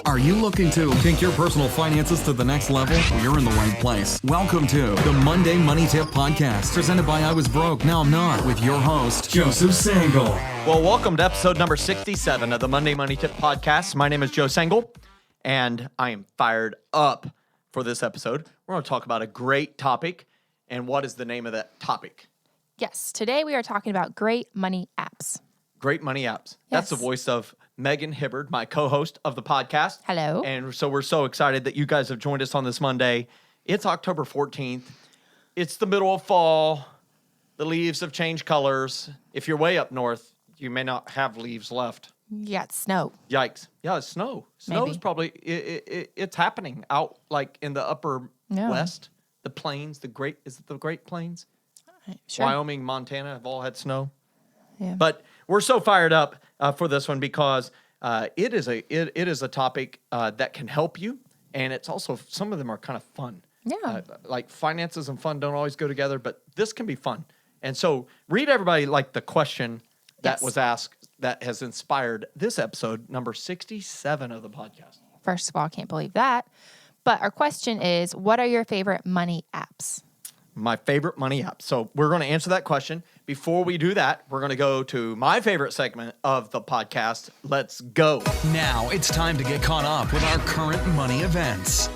Are you looking to take your personal finances to the next level? Well, you're in the right place. Welcome to the Monday Money Tip Podcast, presented by I Was Broke, Now I'm Not, with your host, Joseph Sangle. Well, welcome to episode number 67 of the Monday Money Tip Podcast. My name is Joe Sangle, and I am fired up for this episode. We're going to talk about a great topic, and what is the name of that topic? Yes, today we are talking about great money apps. Great money apps. Yes. That's the voice of Megan Hibbard, my co-host of the podcast. Hello. And so we're so excited that you guys have joined us on this Monday. It's October 14th. It's the middle of fall. The leaves have changed colors. If you're way up north, you may not have leaves left. Yeah, it's snow. Yikes. Yeah, it's snow. Snow is Maybe. probably, it's happening out like in the upper Yeah. west. The plains, is it the Great Plains? Sure. Wyoming, Montana have all had snow. Yeah. But we're so fired up for this one because it is a topic that can help you, and it's also, some of them are kind of fun. Yeah. Like finances and fun don't always go together, but this can be fun. And so read everybody like the question that Yes. was asked that has inspired this episode, number 67 of the podcast. First of all, I can't believe that. But our question is, what are your favorite money apps? My favorite money app. So we're going to answer that question. Before we do that, we're going to go to my favorite segment of the podcast. Let's go. Now it's time to get caught up with our current money events.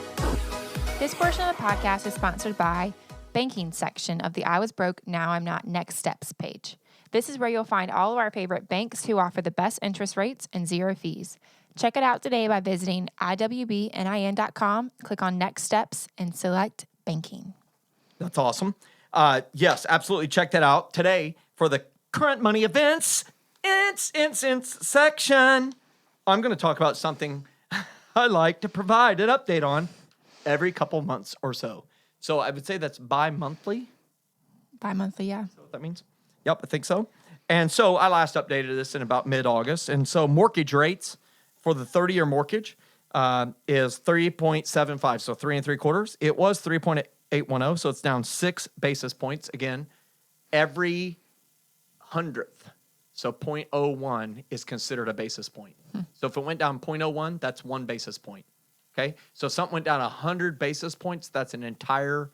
This portion of the podcast is sponsored by banking section of the I Was Broke, Now I'm Not Next Steps page. This is where you'll find all of our favorite banks who offer the best interest rates and zero fees. Check it out today by visiting iwbnin.com, click on Next Steps, and select Banking. That's awesome. Yes, absolutely. Check that out today for the current money events section. I'm going to talk about something I like to provide an update on every couple months or so. So I would say that's bi-monthly. Bi-monthly, yeah. Is that what that means? Yep, I think so. And so I last updated this in about mid-August. And so mortgage rates for the 30-year mortgage is 3.75, so 3 3/4. It was 3.810, so it's down 6 basis points. Again, every hundredth. So 0.01 is considered a basis point. So if it went down 0.01, that's 1 basis point. Okay? So if something went down 100 basis points, that's an entire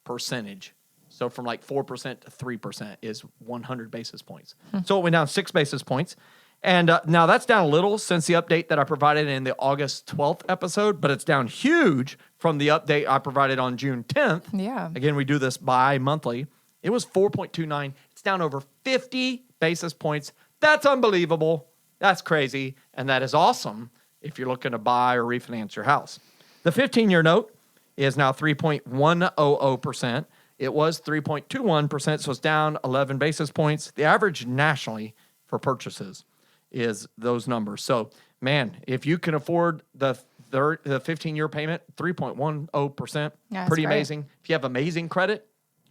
percentage. So from like 4% to 3% is 100 basis points. So it went down 6 basis points. And now that's down a little since the update that I provided in the August 12th episode, but it's down huge from the update I provided on June 10th. Yeah. Again, we do this bi-monthly. It was 4.29. It's down over 50 basis points. That's unbelievable. That's crazy. And that is awesome if you're looking to buy or refinance your house. The 15-year note is now 3.100%. It was 3.21%, so it's down 11 basis points. The average nationally for purchases is those numbers. So, man, if you can afford the 15-year payment, 3.10%, Yeah, pretty that's great. amazing. If you have amazing credit,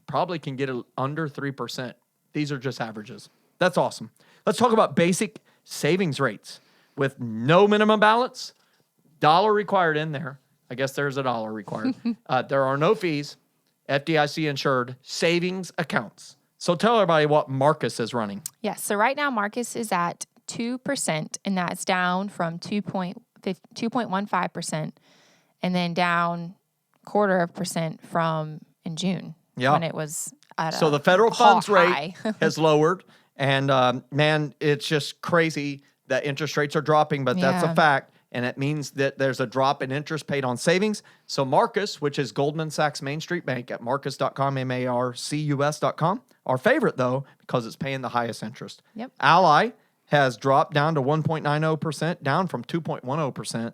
probably can get it under 3%. These are just averages. That's awesome. Let's talk about basic savings rates with no minimum balance, dollar required in there. I guess there's a dollar required. There are no fees, FDIC insured savings accounts. So tell everybody what Marcus is running. Yes. So right now, Marcus is at 2%, and that's down from 2.15%, and then down 0.25% from in June when it was at So a the federal funds high. rate has lowered, and man, it's just crazy that interest rates are dropping, but that's a Yeah. fact, and it means that there's a drop in interest paid on savings. So Marcus, which is Goldman Sachs Main Street Bank at marcus.com, marcus.com, our favorite though, because it's paying the highest interest. Yep. Ally has dropped down to 1.90%, down from 2.10%.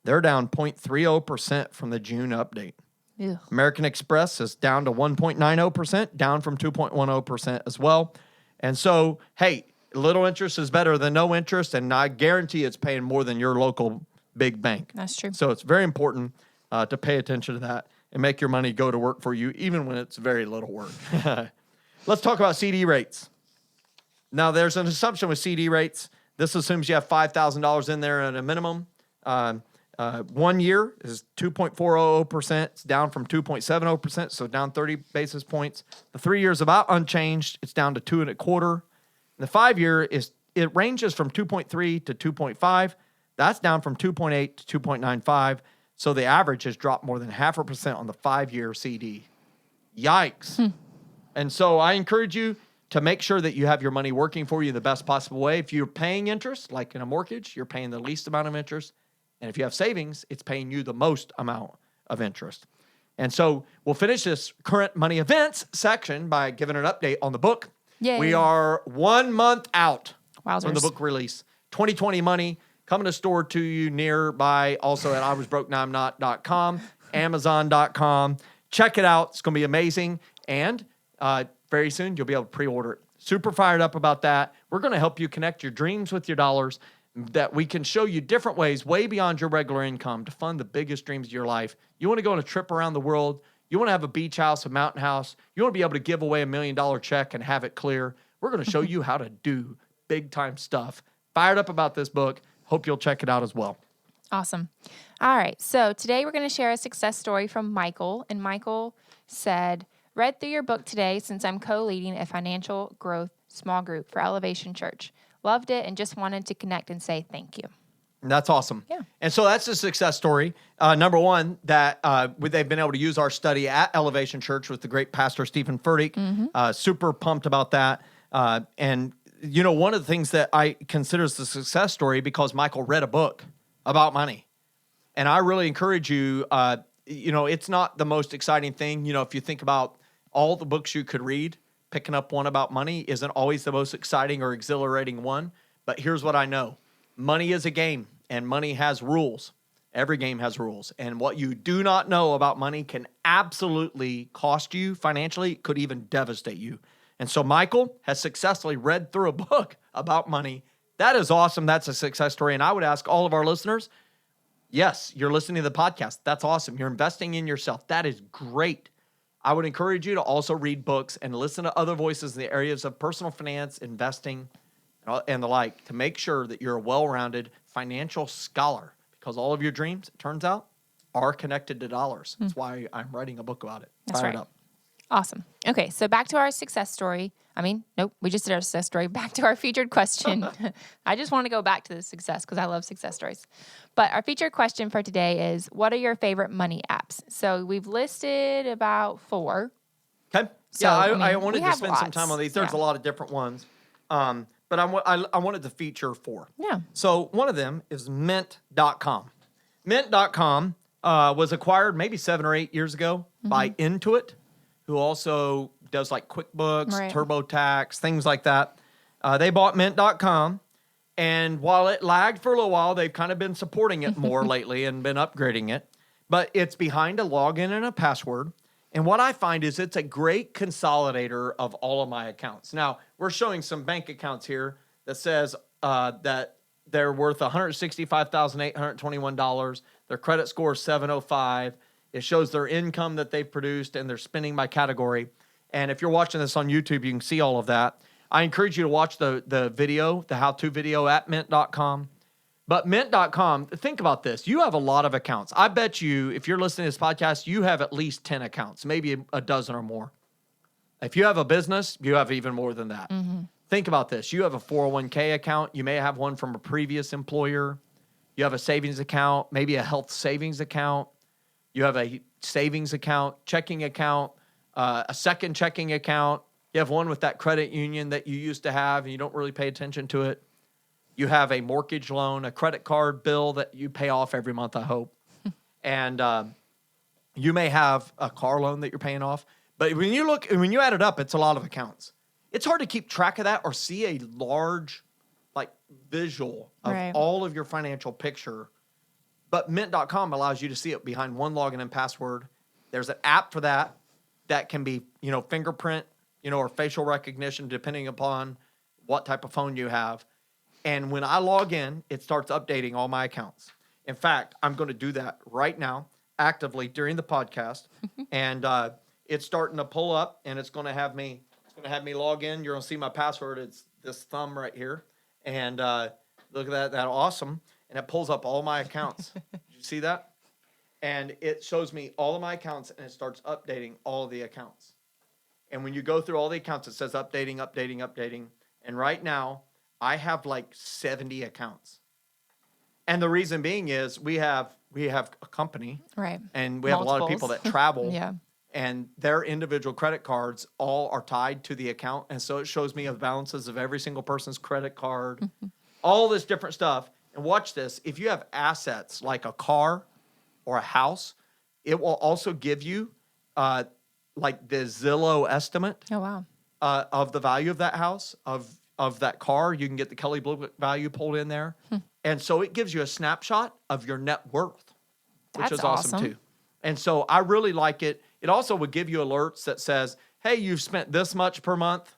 They're down 0.30% from the June update. Ew. American Express is down to 1.90%, down from 2.10% as well. And so, hey, little interest is better than no interest, and I guarantee it's paying more than your local big bank. That's true. So it's very important to pay attention to that and make your money go to work for you, even when it's very little work. Let's talk about CD rates. Now, there's an assumption with CD rates. This assumes you have $5,000 in there at a minimum. 1 year is 2.40%. It's down from 2.70%, so down 30 basis points. The 3 years about unchanged. It's down to 2.25. The 5 year it ranges from 2.3 to 2.5. That's down from 2.8 to 2.95. So the average has dropped more than 0.5% on the 5-year CD. Yikes. And so I encourage you to make sure that you have your money working for you the best possible way. If you're paying interest, like in a mortgage, you're paying the least amount of interest. And if you have savings, it's paying you the most amount of interest. And so we'll finish this current money events section by giving an update on the book. Yay. We are 1 month out Wowzers. from the book release. 2020 Money coming to store to you nearby. Also at iwasbrokenowimnot.com, Amazon.com. Check it out. It's going to be amazing. And very soon you'll be able to pre-order it. Super fired up about that. We're going to help you connect your dreams with your dollars, that we can show you different ways way beyond your regular income to fund the biggest dreams of your life. You want to go on a trip around the world. You want to have a beach house, a mountain house. You want to be able to give away $1 million check and have it clear. We're going to show you how to do big time stuff. Fired up about this book. Hope you'll check it out as well. Awesome. All right. So today we're going to share a success story from Michael. And Michael said, read through your book today since I'm co-leading a financial growth small group for Elevation Church. Loved it and just wanted to connect and say thank you. That's awesome. Yeah. And so that's a success story. Number one, that they've been able to use our study at Elevation Church with the great pastor, Stephen Furtick. Super pumped about that. And, you know, one of the things that I consider as the success story, because Michael read a book about money. And I really encourage you, you know, it's not the most exciting thing. You know, if you think about all the books you could read, picking up one about money isn't always the most exciting or exhilarating one. But here's what I know. Money is a game, and money has rules. Every game has rules. And what you do not know about money can absolutely cost you financially, could even devastate you. And so Michael has successfully read through a book about money. That is awesome. That's a success story. And I would ask all of our listeners, yes, you're listening to the podcast. That's awesome. You're investing in yourself. That is great. I would encourage you to also read books and listen to other voices in the areas of personal finance, investing, and the like, to make sure that you're a well-rounded financial scholar, because all of your dreams, it turns out, are connected to dollars. That's why I'm writing a book about it. That's Fired right. up. Awesome. Okay, so back to our success story. Nope, we just did our success story. Back to our featured question. I just want to go back to the success because I love success stories. But our featured question for today is, what are your favorite money apps? So we've listed about 4. Okay. So, yeah, I mean, I wanted we to have spend some lots. time on these. There's Yeah. a lot of different ones. But I wanted to feature 4. Yeah. So one of them is Mint.com. Mint.com was acquired maybe 7 or 8 years ago by Intuit, who also does like QuickBooks, Right. TurboTax, things like that. They bought Mint.com. And while it lagged for a little while, they've kind of been supporting it more lately and been upgrading it. But it's behind a login and a password. And what I find is it's a great consolidator of all of my accounts. Now, we're showing some bank accounts here that says that they're worth $165,821. Their credit score is 705. It shows their income that they've produced and their spending by category. And if you're watching this on YouTube, you can see all of that. I encourage you to watch the video, the how-to video at Mint.com. But Mint.com, think about this. You have a lot of accounts. I bet you, if you're listening to this podcast, you have at least 10 accounts, maybe a dozen or more. If you have a business, you have even more than that. Think about this. You have a 401k account. You may have one from a previous employer. You have a savings account, maybe a health savings account. You have a savings account, checking account, a second checking account. You have one with that credit union that you used to have and you don't really pay attention to it. You have a mortgage loan, a credit card bill that you pay off every month, I hope. And you may have a car loan that you're paying off. But when you add it up, it's a lot of accounts. It's hard to keep track of that or see a large visual of Right. all of your financial picture. But Mint.com allows you to see it behind one login and password. There's an app for that can be, fingerprint, or facial recognition, depending upon what type of phone you have. And when I log in, it starts updating all my accounts. In fact, I'm going to do that right now, actively during the podcast. And it's starting to pull up, and it's going to have me log in. You're going to see my password. It's this thumb right here. And look at that awesome. And it pulls up all my accounts. Did you see that? And it shows me all of my accounts, and it starts updating all of the accounts. And when you go through all the accounts, it says updating. And right now, I have like 70 accounts. And the reason being is we have a company, Right. and we have a lot of people that travel, Yeah. and their individual credit cards all are tied to the account, and so it shows me the balances of every single person's credit card, all this different stuff. And watch this: if you have assets like a car or a house, it will also give you like the Zillow estimate Oh, wow. of the value of that house, of that car. You can get the Kelley Blue Book value pulled in there. And so it gives you a snapshot of your net worth, which That's is awesome awesome. too. And so I really like it. It also would give you alerts that says, hey, you've spent this much per month.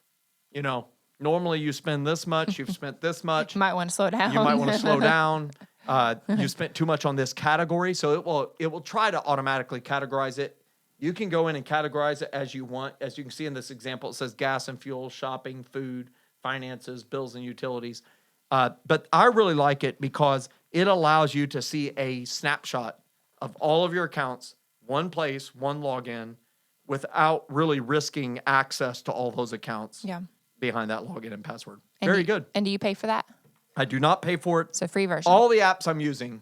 You know, normally you spend this much, you've spent this much. You might want to slow down. You might want to slow down. You spent too much on this category. So it will try to automatically categorize it. You can go in and categorize it as you want. As you can see in this example, it says gas and fuel, shopping, food, finances, bills and utilities. But I really like it because it allows you to see a snapshot of all of your accounts, one place, one login, without really risking access to all those accounts behind that login and password. Very good. And do you pay for that? I do not pay for it. So free version. All the apps I'm using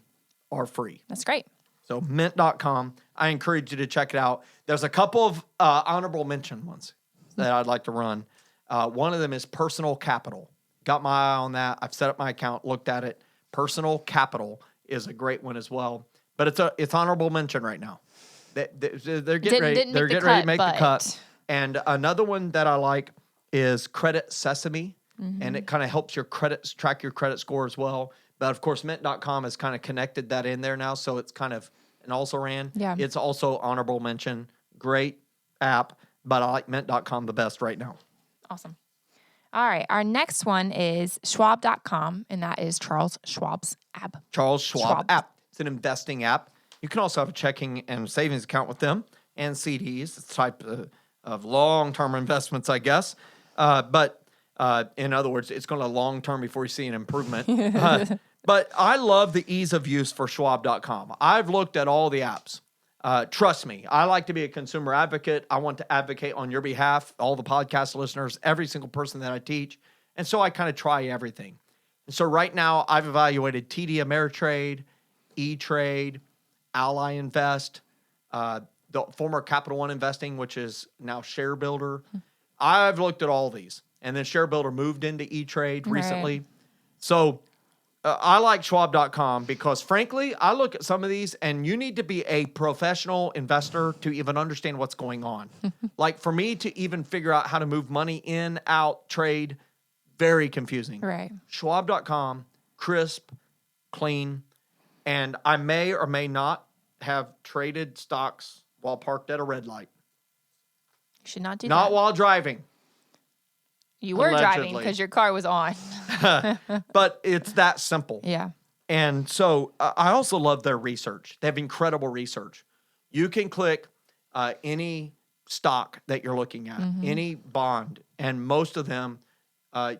are free. That's great. So mint.com, I encourage you to check it out. There's a couple of honorable mention ones that I'd like to run. One of them is Personal Capital. Got my eye on that. I've set up my account, looked at it. Personal Capital is a great one as well. But it's honorable mention right now. They're getting ready. They're getting ready to make the cut. And another one that I like is Credit Sesame, and it kind of helps your credits track your credit score as well. But of course, mint.com has kind of connected that in there now, so it's kind of an also ran. Yeah. It's also honorable mention. Great app, but I like mint.com the best right now. Awesome. All right. Our next one is Schwab.com, and that is Charles Schwab's app. Charles Schwab app. It's an investing app. You can also have a checking and savings account with them and CDs. It's a type of long-term investments, I guess. But in other words, it's going to long-term before you see an improvement. But I love the ease of use for Schwab.com. I've looked at all the apps. Trust me, I like to be a consumer advocate. I want to advocate on your behalf, all the podcast listeners, every single person that I teach. And so I kind of try everything. And so right now, I've evaluated TD Ameritrade, E-Trade, Ally Invest, the former Capital One Investing, which is now Share Builder. I've looked at all these. And then Share Builder moved into E-Trade recently. So I like Schwab.com because, frankly, I look at some of these, and you need to be a professional investor to even understand what's going on. Like, for me to even figure out how to move money in, out, trade, very confusing. Right. Schwab.com, crisp, clean, and I may or may not have traded stocks while parked at a red light. You should not do that. Not while driving. You were driving Allegedly. because your car was on. But it's that simple. Yeah. And so I also love their research. They have incredible research. You can click any stock that you're looking at, any bond, and most of them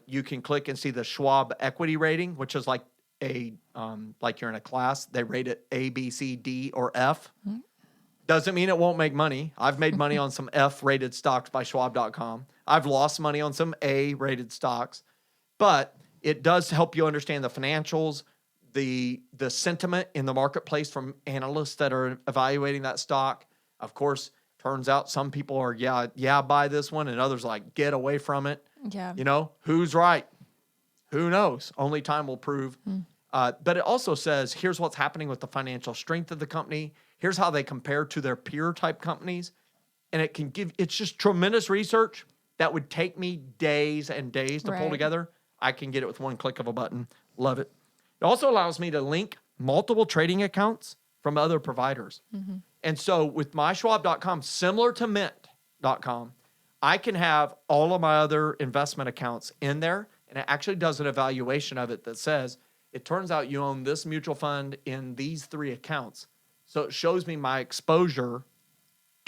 you can click and see the Schwab equity rating, which is like like you're in a class. They rate it A, B, C, D, or F. Doesn't mean it won't make money. I've made money on some F-rated stocks by Schwab.com. I've lost money on some A-rated stocks. But it does help you understand the financials, the sentiment in the marketplace from analysts that are evaluating that stock. Of course, turns out some people are, buy this one, and others like, get away from it. Yeah. You know, who's right? Who knows? Only time will prove. But it also says, here's what's happening with the financial strength of the company. Here's how they compare to their peer type companies. And it's just tremendous research that would take me days and days to pull together. I can get it with one click of a button. Love it. It also allows me to link multiple trading accounts from other providers. And so with my Schwab.com, similar to Mint.com, I can have all of my other investment accounts in there. And it actually does an evaluation of it that says, it turns out you own this mutual fund in these 3 accounts. So it shows me my exposure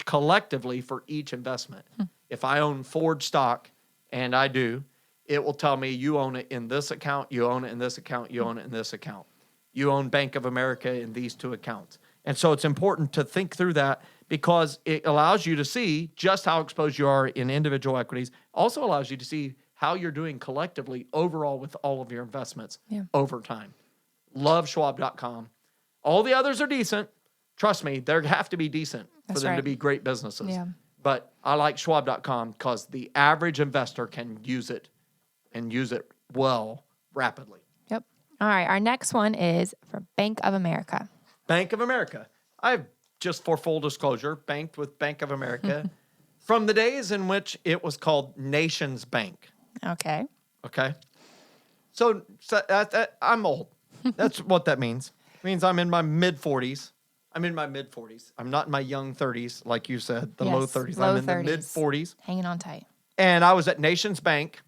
collectively for each investment. If I own Ford stock, and I do, it will tell me you own it in this account, you own it in this account, you own it in this account. You own Bank of America in these 2 accounts. And so it's important to think through that because it allows you to see just how exposed you are in individual equities. Also allows you to see how you're doing collectively overall with all of your investments over time. Love Schwab.com. All the others are decent. Trust me, they have to be decent for them to be great businesses. Yeah. But I like Schwab.com because the average investor can use it and use it well, rapidly. Yep. All right. Our next one is for Bank of America. Bank of America. I've, just for full disclosure, banked with Bank of America from the days in which it was called Nations Bank. Okay. Okay? So I'm old. That's what that means. It means I'm in my mid-40s. I'm not in my young 30s, like you said, the low 30s. I'm in the mid-40s. Hanging on tight. And I was at Nations Bank.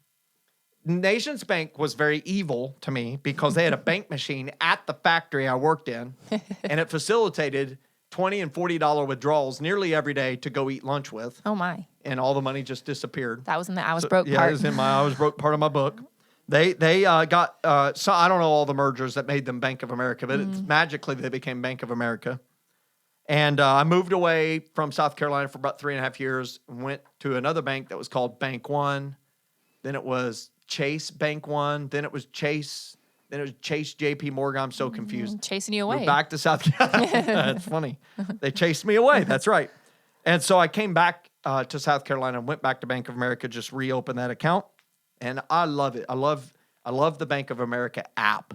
Nations Bank was very evil to me because they had a bank machine at the factory I worked in, and it facilitated $20 and $40 withdrawals nearly every day to go eat lunch with. Oh, my. And all the money just disappeared. That was in the I was broke yeah, part. it was in my I was broke part of my book. They got, so I don't know all the mergers that made them Bank of America, but it's magically they became Bank of America. And I moved away from South Carolina for about 3.5 years and went to another bank that was called Bank One. Then it was Chase Bank One. Then it was Chase JP Morgan. I'm so confused. Chasing you away. Moved back to South Carolina. That's funny. They chased me away. That's right. And so I came back to South Carolina and went back to Bank of America, just reopened that account. And I love it. I love the Bank of America app.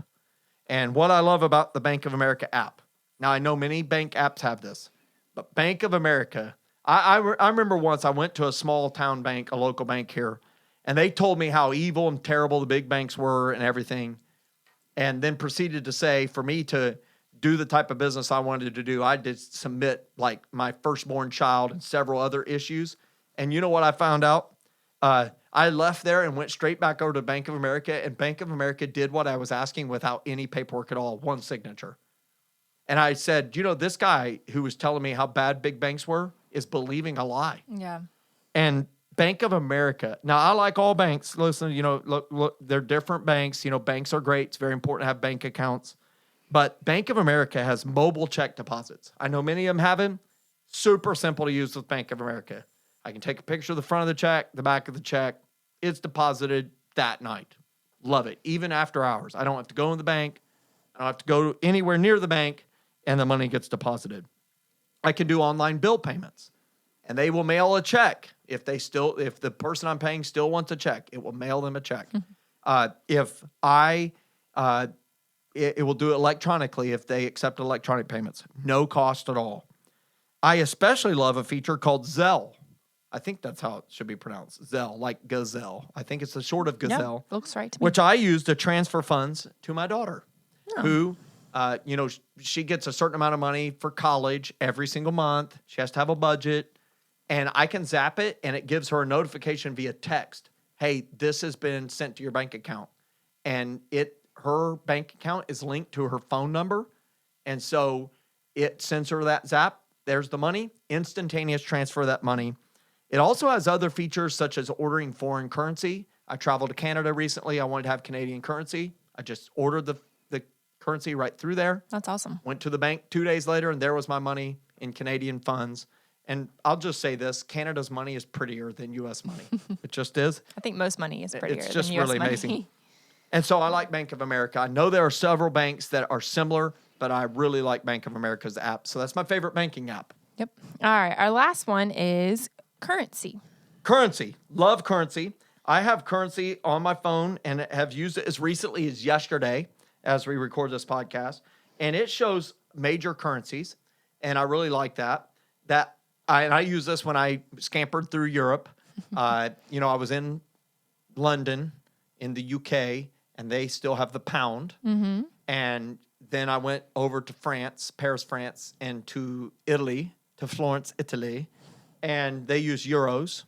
And what I love about the Bank of America app, now I know many bank apps have this, but Bank of America, I remember once I went to a small town bank, a local bank here, and they told me how evil and terrible the big banks were and everything, and then proceeded to say for me to do the type of business I wanted to do, I did submit like my firstborn child and several other issues. And you know what I found out? I left there and went straight back over to Bank of America, and Bank of America did what I was asking without any paperwork at all, one signature. And I said, this guy who was telling me how bad big banks were is believing a lie. Yeah. And Bank of America, now I like all banks. Listen, look, they're different banks. Banks are great. It's very important to have bank accounts. But Bank of America has mobile check deposits. I know many of them have them. Super simple to use with Bank of America. I can take a picture of the front of the check, the back of the check. It's deposited that night. Love it. Even after hours. I don't have to go in the bank. I don't have to go anywhere near the bank, and the money gets deposited. I can do online bill payments, and they will mail a check. If the person I'm paying still wants a check, it will mail them a check. It will do it electronically if they accept electronic payments. No cost at all. I especially love a feature called Zelle. I think that's how it should be pronounced. Zelle, like gazelle. I think it's the short of gazelle. Yep, looks right to me. Which I use to transfer funds to my daughter, who, she gets a certain amount of money for college every single month. She has to have a budget. And I can zap it, and it gives her a notification via text. Hey, this has been sent to your bank account. And her bank account is linked to her phone number. And so it sends her that zap. There's the money. Instantaneous transfer of that money. It also has other features such as ordering foreign currency. I traveled to Canada recently. I wanted to have Canadian currency. I just ordered the currency right through there. That's awesome. Went to the bank 2 days later, and there was my money in Canadian funds. And I'll just say this, Canada's money is prettier than U.S. money. It just is. I think most money is prettier It's just than U.S. really money. amazing. And so I like Bank of America. I know there are several banks that are similar, but I really like Bank of America's app. So that's my favorite banking app. Yep. All right. Our last one is currency. Currency. Love currency. I have currency on my phone and have used it as recently as yesterday as we record this podcast. And it shows major currencies. And I really like that. I use this when I scampered through Europe. I was in London in the UK, and they still have the pound. Mm-hmm. And then I went over to France, Paris, France, and to Italy, to Florence, Italy, and they use euros.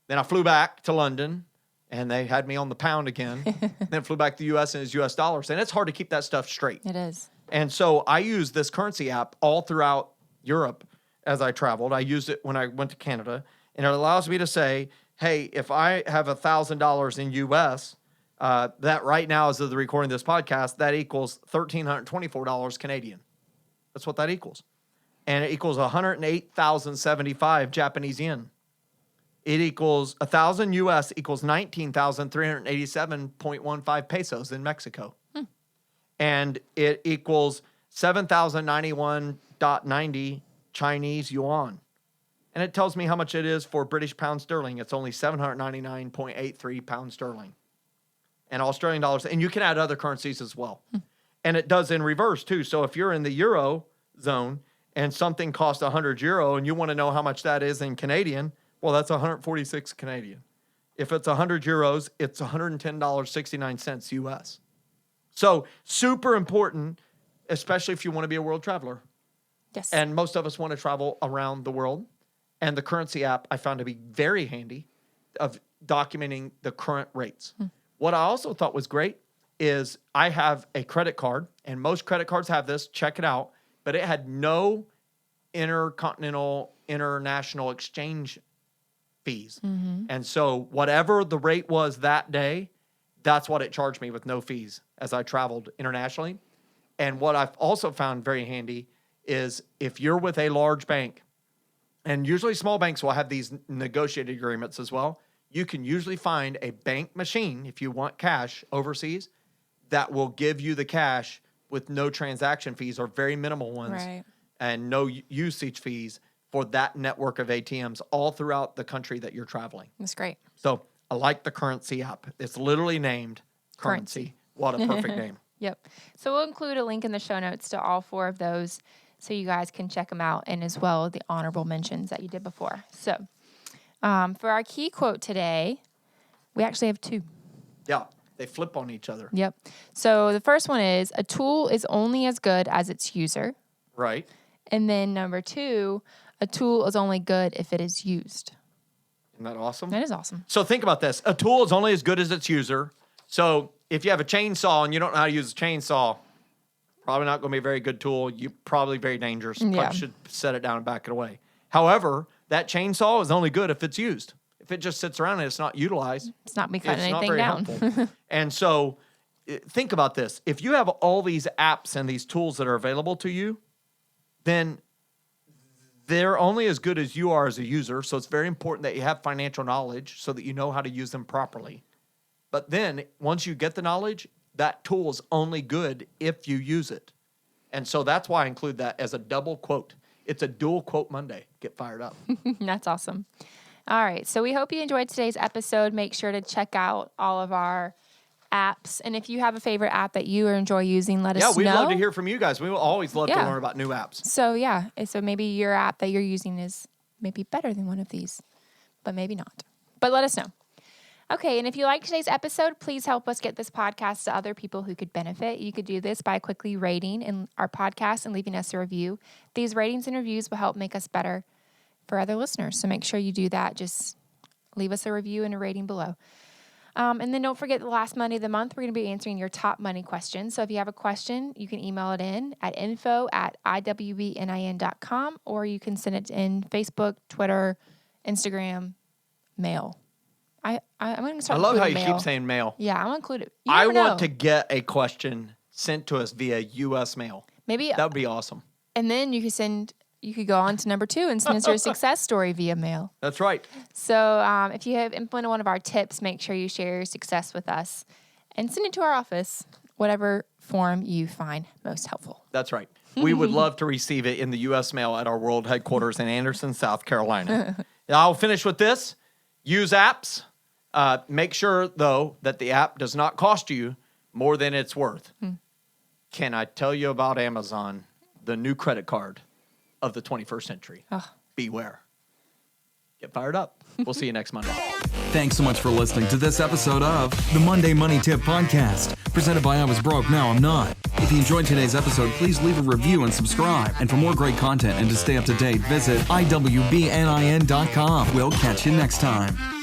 Then I flew back to London, and they had me on the pound again. Then flew back to the U.S. and it's U.S. dollars. And it's hard to keep that stuff straight. It is. And so I use this currency app all throughout Europe as I traveled. I used it when I went to Canada, and it allows me to say, hey, if I have $1,000 in U.S., that right now, as of the recording of this podcast, that equals $1,324 Canadian. That's what that equals. And it equals 108,075 Japanese yen. It equals 1,000 U.S. equals 19,387.15 pesos in Mexico. and it equals 7,091.90 Chinese yuan. And it tells me how much it is for British pound sterling. It's only 799.83 pound sterling. And Australian dollars, and you can add other currencies as well. And it does in reverse too. So if you're in the Euro zone and something costs 100 euro and you want to know how much that is in Canadian, well, that's 146 Canadian. If it's 100 euros, it's $110.69 US. So super important, especially if you want to be a world traveler. Yes. And most of us want to travel around the world. And the currency app I found to be very handy of documenting the current rates. What I also thought was great is I have a credit card, and most credit cards have this. Check it out. But it had no intercontinental, international exchange fees. And so whatever the rate was that day, that's what it charged me with no fees as I traveled internationally. And what I've also found very handy is if you're with a large bank, and usually small banks will have these negotiated agreements as well, you can usually find a bank machine, if you want cash overseas, that will give you the cash with no transaction fees or very minimal ones, Right. and no usage fees for that network of ATMs all throughout the country that you're traveling. That's great. So I like the currency app. It's literally named Currency. What a perfect name. Yep. So we'll include a link in the show notes to all 4 of those so you guys can check them out, and as well the honorable mentions that you did before. So for our key quote today, we actually have 2. Yeah, they flip on each other. Yep. So the first one is, a tool is only as good as its user. Right. And then number 2, a tool is only good if it is used. Isn't that awesome? That is awesome. So think about this. A tool is only as good as its user. So if you have a chainsaw and you don't know how to use a chainsaw, probably not going to be a very good tool. You're probably very dangerous. Probably should set it down and back it away. However, that chainsaw is only good if it's used. If it just sits around and it's not utilized, It's not me cutting it's not anything very down. helpful. And so think about this. If you have all these apps and these tools that are available to you, then they're only as good as you are as a user. So it's very important that you have financial knowledge so that you know how to use them properly. But then once you get the knowledge, that tool is only good if you use it. And so that's why I include that as a double quote. It's a dual quote Monday. Get fired up. That's awesome. All right. So we hope you enjoyed today's episode. Make sure to check out all of our apps. And if you have a favorite app that you enjoy using, let us know. Yeah, we'd love to hear from you guys. We will always love to learn about new apps. So yeah. So maybe your app that you're using is maybe better than one of these, but maybe not. But let us know. Okay, and if you like today's episode, please help us get this podcast to other people who could benefit. You could do this by quickly rating in our podcast and leaving us a review. These ratings and reviews will help make us better for other listeners. So make sure you do that. Just leave us a review and a rating below. And then don't forget the last Monday of the month, we're going to be answering your top money questions. So if you have a question, you can email it in at info@iwbnin.com, or you can send it in Facebook, Twitter, Instagram, mail. I'm going to start. I love how you mail. keep saying mail. Yeah, I'm going to include it. I want to get a question sent to us via U.S. mail. Maybe that would be awesome. And then you could go on to number 2 and send us your success story via mail. That's right. So if you have implemented one of our tips, make sure you share your success with us and send it to our office, whatever form you find most helpful. That's right. We would love to receive it in the U.S. mail at our world headquarters in Anderson, South Carolina. I'll finish with this. Use apps. Make sure, though, that the app does not cost you more than it's worth. Can I tell you about Amazon, the new credit card of the 21st century? Beware. Get fired up. We'll see you next Monday. Thanks so much for listening to this episode of the Monday Money Tip Podcast, presented by I Was Broke, Now I'm Not. If you enjoyed today's episode, please leave a review and subscribe. And for more great content and to stay up to date, visit iwbnin.com. We'll catch you next time.